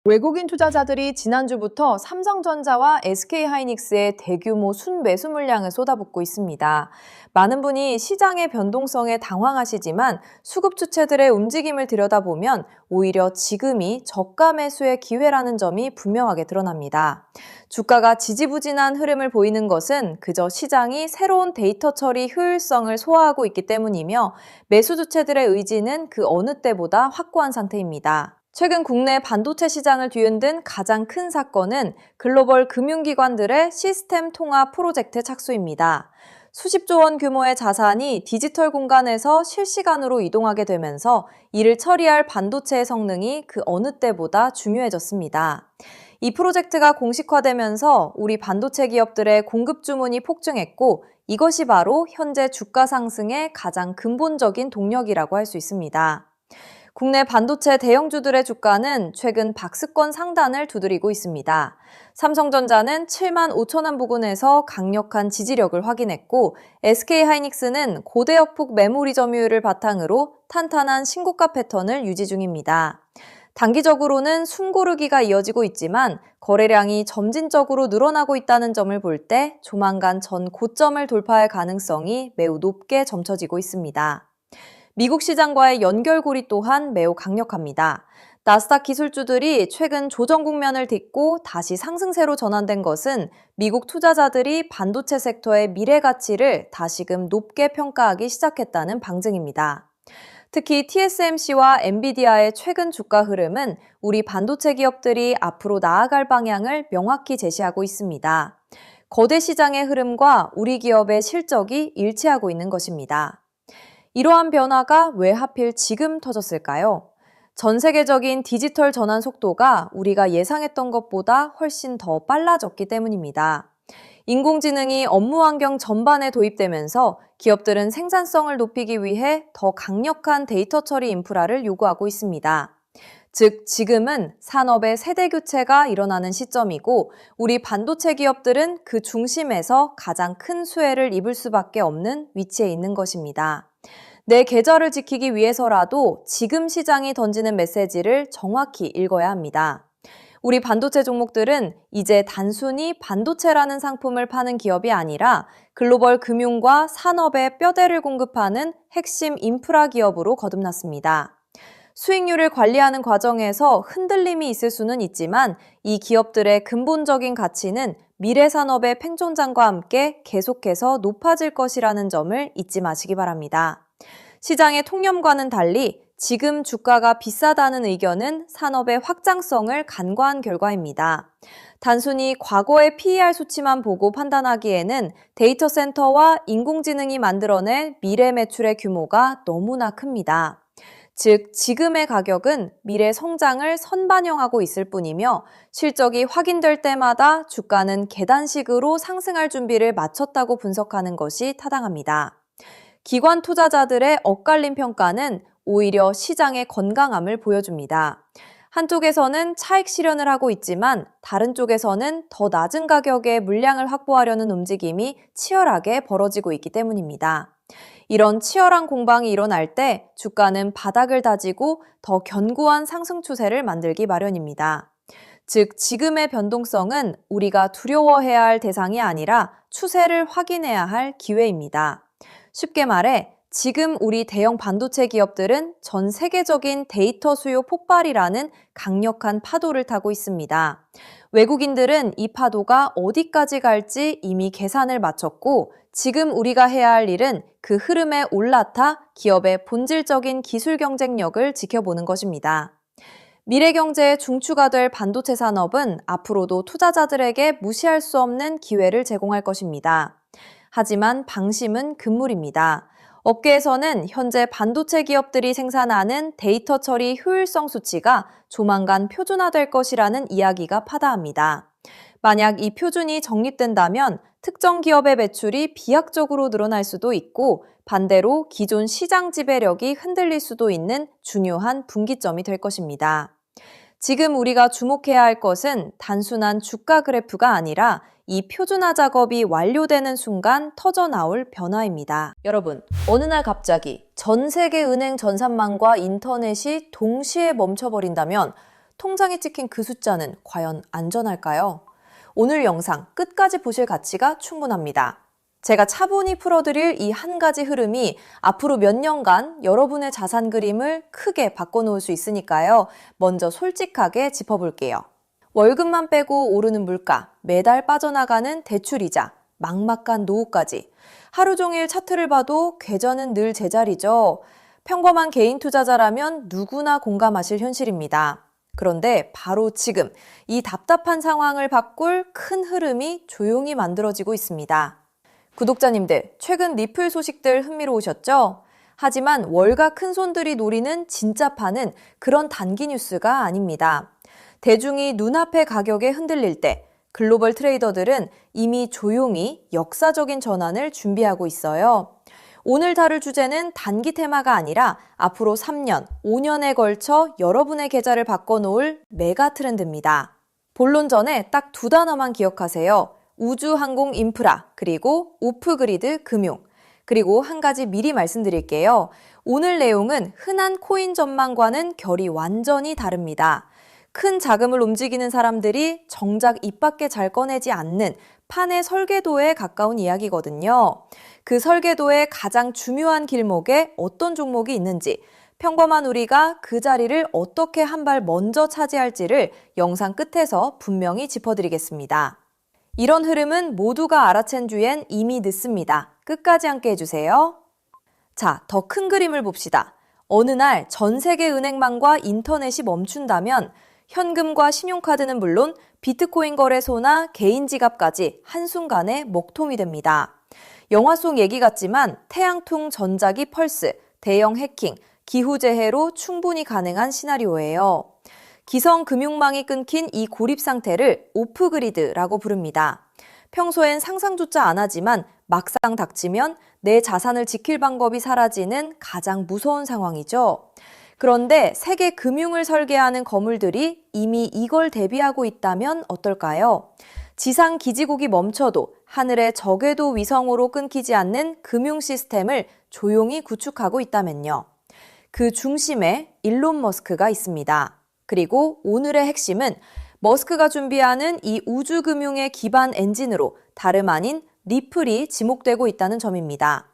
외국인 투자자들이 지난주부터 삼성전자와 SK하이닉스의 대규모 순매수 물량을 쏟아붓고 있습니다. 많은 분이 시장의 변동성에 당황하시지만 수급 주체들의 움직임을 들여다보면 오히려 지금이 저가 매수의 기회라는 점이 분명하게 드러납니다. 주가가 지지부진한 흐름을 보이는 것은 그저 시장이 새로운 데이터 처리 효율성을 소화하고 있기 때문이며 매수 주체들의 의지는 그 어느 때보다 확고한 상태입니다. 최근 국내 반도체 시장을 뒤흔든 가장 큰 사건은 글로벌 금융기관들의 시스템 통합 프로젝트 착수입니다. 수십조 원 규모의 자산이 디지털 공간에서 실시간으로 이동하게 되면서 이를 처리할 반도체의 성능이 그 어느 때보다 중요해졌습니다. 이 프로젝트가 공식화되면서 우리 반도체 기업들의 공급 주문이 폭증했고 이것이 바로 현재 주가 상승의 가장 근본적인 동력이라고 할 수 있습니다. 국내 반도체 대형주들의 주가는 최근 박스권 상단을 두드리고 있습니다. 삼성전자는 7만 5천 원 부근에서 강력한 지지력을 확인했고 SK하이닉스는 고대역폭 메모리 점유율을 바탕으로 탄탄한 신고가 패턴을 유지 중입니다. 단기적으로는 숨고르기가 이어지고 있지만 거래량이 점진적으로 늘어나고 있다는 점을 볼 때 조만간 전 고점을 돌파할 가능성이 매우 높게 점쳐지고 있습니다. 미국 시장과의 연결고리 또한 매우 강력합니다. 나스닥 기술주들이 최근 조정 국면을 딛고 다시 상승세로 전환된 것은 미국 투자자들이 반도체 섹터의 미래 가치를 다시금 높게 평가하기 시작했다는 방증입니다. 특히 TSMC와 엔비디아의 최근 주가 흐름은 우리 반도체 기업들이 앞으로 나아갈 방향을 명확히 제시하고 있습니다. 거대 시장의 흐름과 우리 기업의 실적이 일치하고 있는 것입니다. 이러한 변화가 왜 하필 지금 터졌을까요? 전 세계적인 디지털 전환 속도가 우리가 예상했던 것보다 훨씬 더 빨라졌기 때문입니다. 인공지능이 업무 환경 전반에 도입되면서 기업들은 생산성을 높이기 위해 더 강력한 데이터 처리 인프라를 요구하고 있습니다. 즉, 지금은 산업의 세대 교체가 일어나는 시점이고 우리 반도체 기업들은 그 중심에서 가장 큰 수혜를 입을 수밖에 없는 위치에 있는 것입니다. 내 계좌를 지키기 위해서라도 지금 시장이 던지는 메시지를 정확히 읽어야 합니다. 우리 반도체 종목들은 이제 단순히 반도체라는 상품을 파는 기업이 아니라 글로벌 금융과 산업의 뼈대를 공급하는 핵심 인프라 기업으로 거듭났습니다. 수익률을 관리하는 과정에서 흔들림이 있을 수는 있지만 이 기업들의 근본적인 가치는 미래 산업의 팽창장과 함께 계속해서 높아질 것이라는 점을 잊지 마시기 바랍니다. 시장의 통념과는 달리 지금 주가가 비싸다는 의견은 산업의 확장성을 간과한 결과입니다. 단순히 과거의 PER 수치만 보고 판단하기에는 데이터 센터와 인공지능이 만들어낼 미래 매출의 규모가 너무나 큽니다. 즉, 지금의 가격은 미래 성장을 선반영하고 있을 뿐이며 실적이 확인될 때마다 주가는 계단식으로 상승할 준비를 마쳤다고 분석하는 것이 타당합니다. 기관 투자자들의 엇갈린 평가는 오히려 시장의 건강함을 보여줍니다. 한쪽에서는 차익 실현을 하고 있지만 다른 쪽에서는 더 낮은 가격에 물량을 확보하려는 움직임이 치열하게 벌어지고 있기 때문입니다. 이런 치열한 공방이 일어날 때 주가는 바닥을 다지고 더 견고한 상승 추세를 만들기 마련입니다. 즉, 지금의 변동성은 우리가 두려워해야 할 대상이 아니라 추세를 확인해야 할 기회입니다. 쉽게 말해 지금 우리 대형 반도체 기업들은 전 세계적인 데이터 수요 폭발이라는 강력한 파도를 타고 있습니다. 외국인들은 이 파도가 어디까지 갈지 이미 계산을 마쳤고 지금 우리가 해야 할 일은 그 흐름에 올라타 기업의 본질적인 기술 경쟁력을 지켜보는 것입니다. 미래 경제의 중추가 될 반도체 산업은 앞으로도 투자자들에게 무시할 수 없는 기회를 제공할 것입니다. 하지만 방심은 금물입니다. 업계에서는 현재 반도체 기업들이 생산하는 데이터 처리 효율성 수치가 조만간 표준화될 것이라는 이야기가 파다합니다. 만약 이 표준이 정립된다면 특정 기업의 매출이 비약적으로 늘어날 수도 있고 반대로 기존 시장 지배력이 흔들릴 수도 있는 중요한 분기점이 될 것입니다. 지금 우리가 주목해야 할 것은 단순한 주가 그래프가 아니라 이 표준화 작업이 완료되는 순간 터져나올 변화입니다. 여러분, 어느 날 갑자기 전 세계 은행 전산망과 인터넷이 동시에 멈춰버린다면 통장에 찍힌 그 숫자는 과연 안전할까요? 오늘 영상 끝까지 보실 가치가 충분합니다. 제가 차분히 풀어드릴 이 한 가지 흐름이 앞으로 몇 년간 여러분의 자산 그림을 크게 바꿔놓을 수 있으니까요. 먼저 솔직하게 짚어볼게요. 월급만 빼고 오르는 물가, 매달 빠져나가는 대출이자, 막막한 노후까지. 하루 종일 차트를 봐도 궤전은 늘 제자리죠. 평범한 개인 투자자라면 누구나 공감하실 현실입니다. 그런데 바로 지금 이 답답한 상황을 바꿀 큰 흐름이 조용히 만들어지고 있습니다. 구독자님들, 최근 리플 소식들 흥미로우셨죠? 하지만 월가 큰손들이 노리는 진짜 판은 그런 단기 뉴스가 아닙니다. 대중이 눈앞의 가격에 흔들릴 때 글로벌 트레이더들은 이미 조용히 역사적인 전환을 준비하고 있어요. 오늘 다룰 주제는 단기 테마가 아니라 앞으로 3년, 5년에 걸쳐 여러분의 계좌를 바꿔놓을 메가 트렌드입니다. 본론 전에 딱 두 단어만 기억하세요. 우주 항공 인프라, 그리고 오프그리드 금융. 그리고 한 가지 미리 말씀드릴게요. 오늘 내용은 흔한 코인 전망과는 결이 완전히 다릅니다. 큰 자금을 움직이는 사람들이 정작 입 밖에 잘 꺼내지 않는 판의 설계도에 가까운 이야기거든요. 그 설계도의 가장 중요한 길목에 어떤 종목이 있는지, 평범한 우리가 그 자리를 어떻게 한 발 먼저 차지할지를 영상 끝에서 분명히 짚어드리겠습니다. 이런 흐름은 모두가 알아챈 뒤엔 이미 늦습니다. 끝까지 함께 해주세요. 자, 더 큰 그림을 봅시다. 어느 날 전 세계 은행망과 인터넷이 멈춘다면 현금과 신용카드는 물론 비트코인 거래소나 개인 지갑까지 한순간에 먹통이 됩니다. 영화 속 얘기 같지만 태양풍 전자기 펄스, 대형 해킹, 기후재해로 충분히 가능한 시나리오예요. 기성 금융망이 끊긴 이 고립 상태를 오프그리드라고 부릅니다. 평소엔 상상조차 안 하지만 막상 닥치면 내 자산을 지킬 방법이 사라지는 가장 무서운 상황이죠. 그런데 세계 금융을 설계하는 거물들이 이미 이걸 대비하고 있다면 어떨까요? 지상 기지국이 멈춰도 하늘의 저궤도 위성으로 끊기지 않는 금융 시스템을 조용히 구축하고 있다면요. 그 중심에 일론 머스크가 있습니다. 그리고 오늘의 핵심은 머스크가 준비하는 이 우주금융의 기반 엔진으로 다름 아닌 리플이 지목되고 있다는 점입니다.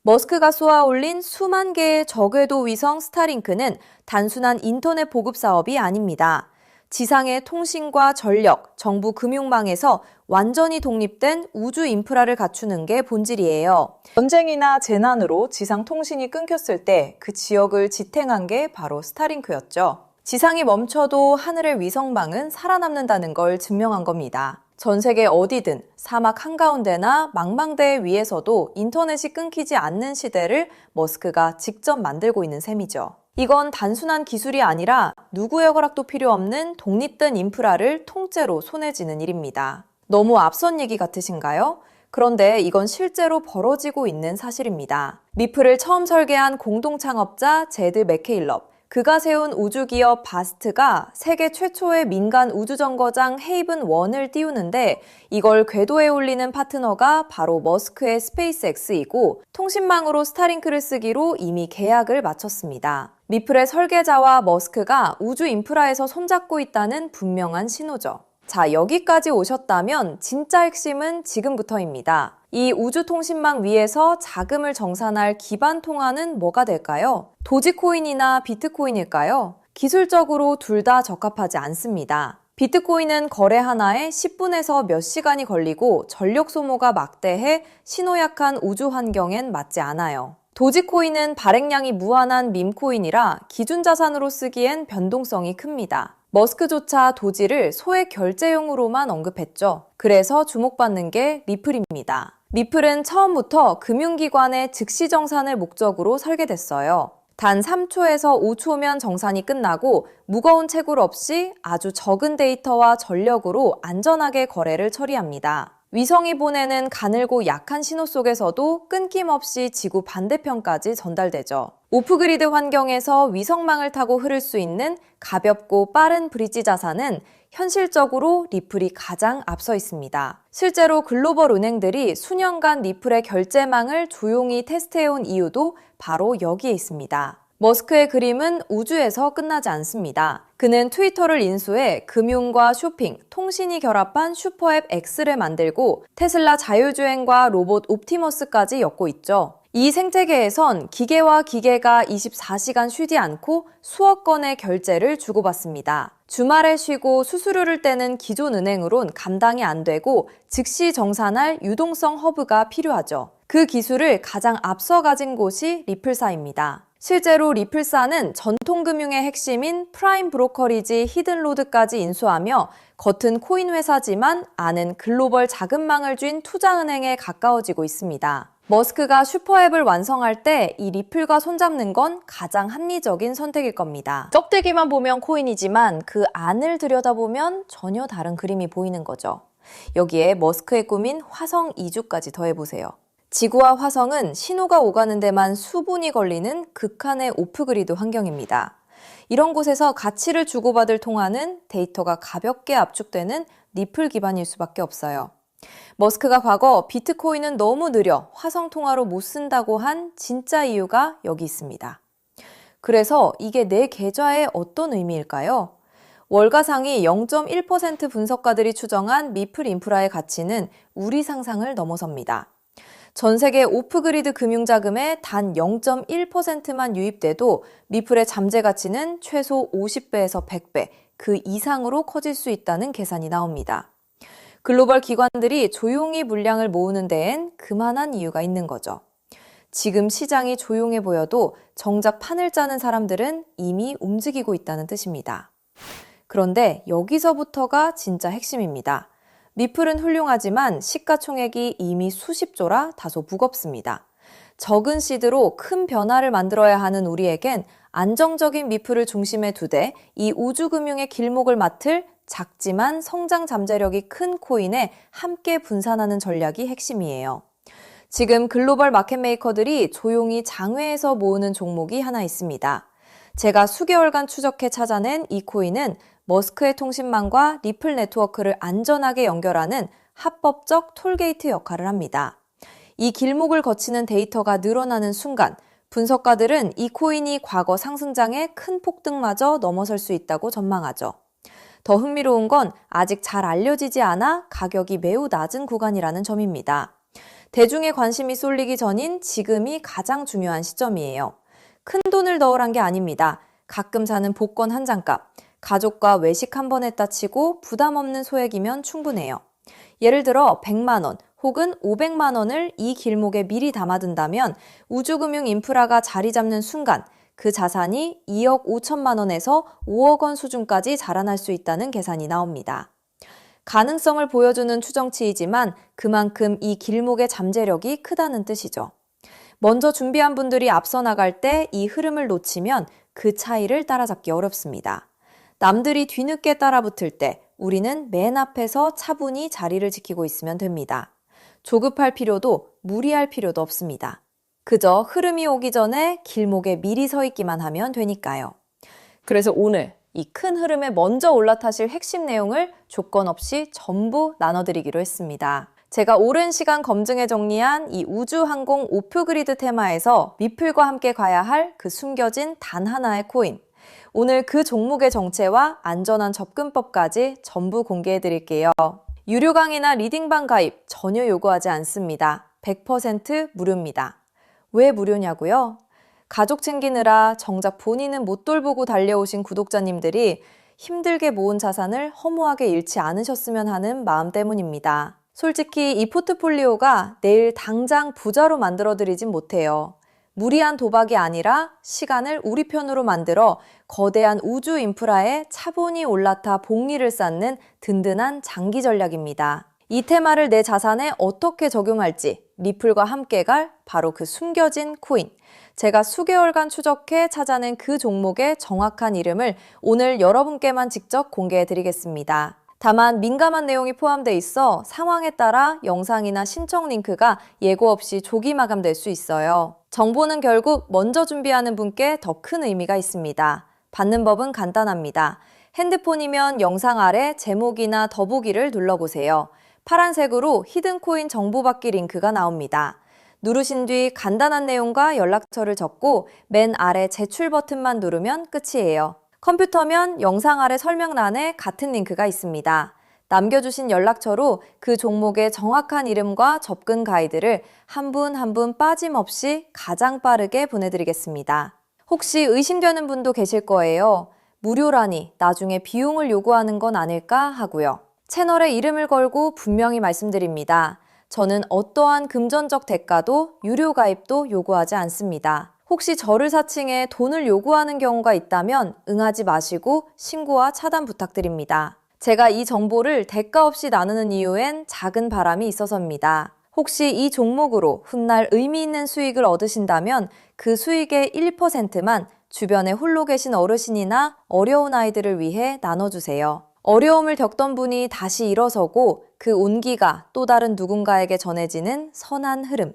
머스크가 쏘아 올린 수만 개의 저궤도 위성 스타링크는 단순한 인터넷 보급 사업이 아닙니다. 지상의 통신과 전력, 정부 금융망에서 완전히 독립된 우주 인프라를 갖추는 게 본질이에요. 전쟁이나 재난으로 지상 통신이 끊겼을 때 그 지역을 지탱한 게 바로 스타링크였죠. 지상이 멈춰도 하늘의 위성망은 살아남는다는 걸 증명한 겁니다. 전 세계 어디든 사막 한가운데나 망망대해 위에서도 인터넷이 끊기지 않는 시대를 머스크가 직접 만들고 있는 셈이죠. 이건 단순한 기술이 아니라 누구의 허락도 필요 없는 독립된 인프라를 통째로 손에 쥐는 일입니다. 너무 앞선 얘기 같으신가요? 그런데 이건 실제로 벌어지고 있는 사실입니다. 리플을 처음 설계한 공동 창업자 제드 맥케일럽, 그가 세운 우주기업 바스트가 세계 최초의 민간 우주정거장 헤이븐 1을 띄우는데 이걸 궤도에 올리는 파트너가 바로 머스크의 스페이스X이고 통신망으로 스타링크를 쓰기로 이미 계약을 마쳤습니다. 리플의 설계자와 머스크가 우주 인프라에서 손잡고 있다는 분명한 신호죠. 자, 여기까지 오셨다면 진짜 핵심은 지금부터입니다. 이 우주통신망 위에서 자금을 정산할 기반 통화는 뭐가 될까요? 도지코인이나 비트코인일까요? 기술적으로 둘 다 적합하지 않습니다. 비트코인은 거래 하나에 10분에서 몇 시간이 걸리고 전력 소모가 막대해 신호약한 우주 환경엔 맞지 않아요. 도지코인은 발행량이 무한한 밈코인이라 기준 자산으로 쓰기엔 변동성이 큽니다. 머스크조차 도지를 소액 결제용으로만 언급했죠. 그래서 주목받는 게 리플입니다. 리플은 처음부터 금융기관의 즉시 정산을 목적으로 설계됐어요. 단 3초에서 5초면 정산이 끝나고 무거운 채굴 없이 아주 적은 데이터와 전력으로 안전하게 거래를 처리합니다. 위성이 보내는 가늘고 약한 신호 속에서도 끊김없이 지구 반대편까지 전달되죠. 오프그리드 환경에서 위성망을 타고 흐를 수 있는 가볍고 빠른 브릿지 자산은 현실적으로 리플이 가장 앞서 있습니다. 실제로 글로벌 은행들이 수년간 리플의 결제망을 조용히 테스트해온 이유도 바로 여기에 있습니다. 머스크의 그림은 우주에서 끝나지 않습니다. 그는 트위터를 인수해 금융과 쇼핑, 통신이 결합한 슈퍼앱 X를 만들고 테슬라 자율주행과 로봇 옵티머스까지 엮고 있죠. 이 생태계에선 기계와 기계가 24시간 쉬지 않고 수억 건의 결제를 주고받습니다. 주말에 쉬고 수수료를 떼는 기존 은행으론 감당이 안 되고 즉시 정산할 유동성 허브가 필요하죠. 그 기술을 가장 앞서 가진 곳이 리플사입니다. 실제로 리플사는 전통금융의 핵심인 프라임 브로커리지 히든로드까지 인수하며 겉은 코인 회사지만 안은 글로벌 자금망을 쥔 투자은행에 가까워지고 있습니다. 머스크가 슈퍼앱을 완성할 때 이 리플과 손잡는 건 가장 합리적인 선택일 겁니다. 껍데기만 보면 코인이지만 그 안을 들여다보면 전혀 다른 그림이 보이는 거죠. 여기에 머스크의 꿈인 화성 이주까지 더해보세요. 지구와 화성은 신호가 오가는 데만 수분이 걸리는 극한의 오프그리드 환경입니다. 이런 곳에서 가치를 주고받을 통화는 데이터가 가볍게 압축되는 리플 기반일 수밖에 없어요. 머스크가 과거 비트코인은 너무 느려 화성 통화로 못 쓴다고 한 진짜 이유가 여기 있습니다. 그래서 이게 내 계좌에 어떤 의미일까요? 월가상위 0.1% 분석가들이 추정한 리플 인프라의 가치는 우리 상상을 넘어섭니다. 전 세계 오프그리드 금융자금의 단 0.1%만 유입돼도 리플의 잠재 가치는 최소 50배에서 100배, 그 이상으로 커질 수 있다는 계산이 나옵니다. 글로벌 기관들이 조용히 물량을 모으는 데엔 그만한 이유가 있는 거죠. 지금 시장이 조용해 보여도 정작 판을 짜는 사람들은 이미 움직이고 있다는 뜻입니다. 그런데 여기서부터가 진짜 핵심입니다. 리플은 훌륭하지만 시가총액이 이미 수십조라 다소 무겁습니다. 적은 시드로 큰 변화를 만들어야 하는 우리에겐 안정적인 리플을 중심에 두되 이 우주금융의 길목을 맡을 작지만 성장 잠재력이 큰 코인에 함께 분산하는 전략이 핵심이에요. 지금 글로벌 마켓메이커들이 조용히 장외에서 모으는 종목이 하나 있습니다. 제가 수개월간 추적해 찾아낸 이 코인은 머스크의 통신망과 리플 네트워크를 안전하게 연결하는 합법적 톨게이트 역할을 합니다. 이 길목을 거치는 데이터가 늘어나는 순간 분석가들은 이 코인이 과거 상승장의 큰 폭등마저 넘어설 수 있다고 전망하죠. 더 흥미로운 건 아직 잘 알려지지 않아 가격이 매우 낮은 구간이라는 점입니다. 대중의 관심이 쏠리기 전인 지금이 가장 중요한 시점이에요. 큰 돈을 넣으란 게 아닙니다. 가끔 사는 복권 한 장값, 가족과 외식 한 번 했다 치고 부담 없는 소액이면 충분해요. 예를 들어 100만 원 혹은 500만 원을 이 길목에 미리 담아둔다면 우주금융 인프라가 자리 잡는 순간 그 자산이 2억 5천만 원에서 5억 원 수준까지 자라날 수 있다는 계산이 나옵니다. 가능성을 보여주는 추정치이지만 그만큼 이 길목의 잠재력이 크다는 뜻이죠. 먼저 준비한 분들이 앞서 나갈 때 이 흐름을 놓치면 그 차이를 따라잡기 어렵습니다. 남들이 뒤늦게 따라붙을 때 우리는 맨 앞에서 차분히 자리를 지키고 있으면 됩니다. 조급할 필요도 무리할 필요도 없습니다. 그저 흐름이 오기 전에 길목에 미리 서 있기만 하면 되니까요. 그래서 오늘 이 큰 흐름에 먼저 올라타실 핵심 내용을 조건 없이 전부 나눠드리기로 했습니다. 제가 오랜 시간 검증해 정리한 이 우주항공 오프그리드 테마에서 리플과 함께 가야 할 그 숨겨진 단 하나의 코인. 오늘 그 종목의 정체와 안전한 접근법까지 전부 공개해 드릴게요. 유료 강의나 리딩방 가입 전혀 요구하지 않습니다. 100% 무료입니다. 왜 무료냐고요? 가족 챙기느라 정작 본인은 못 돌보고 달려오신 구독자님들이 힘들게 모은 자산을 허무하게 잃지 않으셨으면 하는 마음 때문입니다. 솔직히 이 포트폴리오가 내일 당장 부자로 만들어드리진 못해요. 무리한 도박이 아니라 시간을 우리 편으로 만들어 거대한 우주 인프라에 차분히 올라타 복리를 쌓는 든든한 장기 전략입니다. 이 테마를 내 자산에 어떻게 적용할지 리플과 함께 갈 바로 그 숨겨진 코인. 제가 수개월간 추적해 찾아낸 그 종목의 정확한 이름을 오늘 여러분께만 직접 공개해 드리겠습니다. 다만 민감한 내용이 포함되어 있어 상황에 따라 영상이나 신청 링크가 예고 없이 조기 마감될 수 있어요. 정보는 결국 먼저 준비하는 분께 더 큰 의미가 있습니다. 받는 법은 간단합니다. 핸드폰이면 영상 아래 제목이나 더보기를 눌러보세요. 파란색으로 히든코인 정보 받기 링크가 나옵니다. 누르신 뒤 간단한 내용과 연락처를 적고 맨 아래 제출 버튼만 누르면 끝이에요. 컴퓨터면 영상 아래 설명란에 같은 링크가 있습니다. 남겨주신 연락처로 그 종목의 정확한 이름과 접근 가이드를 한 분 한 분 빠짐없이 가장 빠르게 보내드리겠습니다. 혹시 의심되는 분도 계실 거예요. 무료라니 나중에 비용을 요구하는 건 아닐까 하고요. 채널에 이름을 걸고 분명히 말씀드립니다. 저는 어떠한 금전적 대가도 유료 가입도 요구하지 않습니다. 혹시 저를 사칭해 돈을 요구하는 경우가 있다면 응하지 마시고 신고와 차단 부탁드립니다. 제가 이 정보를 대가 없이 나누는 이유엔 작은 바람이 있어서입니다. 혹시 이 종목으로 훗날 의미 있는 수익을 얻으신다면 그 수익의 1%만 주변에 홀로 계신 어르신이나 어려운 아이들을 위해 나눠주세요. 어려움을 겪던 분이 다시 일어서고 그 온기가 또 다른 누군가에게 전해지는 선한 흐름.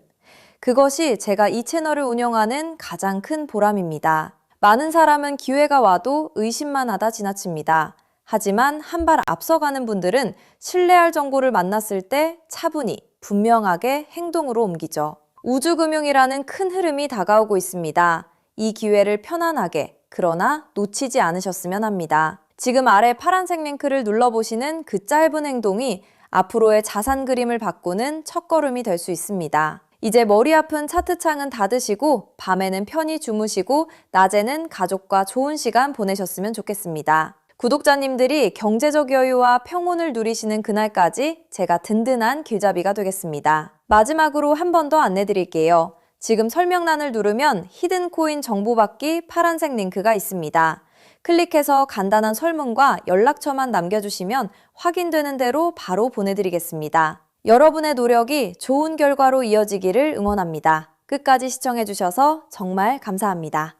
그것이 제가 이 채널을 운영하는 가장 큰 보람입니다. 많은 사람은 기회가 와도 의심만 하다 지나칩니다. 하지만 한 발 앞서가는 분들은 신뢰할 정보를 만났을 때 차분히 분명하게 행동으로 옮기죠. 우주금융이라는 큰 흐름이 다가오고 있습니다. 이 기회를 편안하게 그러나 놓치지 않으셨으면 합니다. 지금 아래 파란색 링크를 눌러보시는 그 짧은 행동이 앞으로의 자산 그림을 바꾸는 첫걸음이 될 수 있습니다. 이제 머리 아픈 차트창은 닫으시고 밤에는 편히 주무시고 낮에는 가족과 좋은 시간 보내셨으면 좋겠습니다. 구독자님들이 경제적 여유와 평온을 누리시는 그날까지 제가 든든한 길잡이가 되겠습니다. 마지막으로 한 번 더 안내드릴게요. 지금 설명란을 누르면 히든 코인 정보 받기 파란색 링크가 있습니다. 클릭해서 간단한 설문과 연락처만 남겨주시면 확인되는 대로 바로 보내드리겠습니다. 여러분의 노력이 좋은 결과로 이어지기를 응원합니다. 끝까지 시청해주셔서 정말 감사합니다.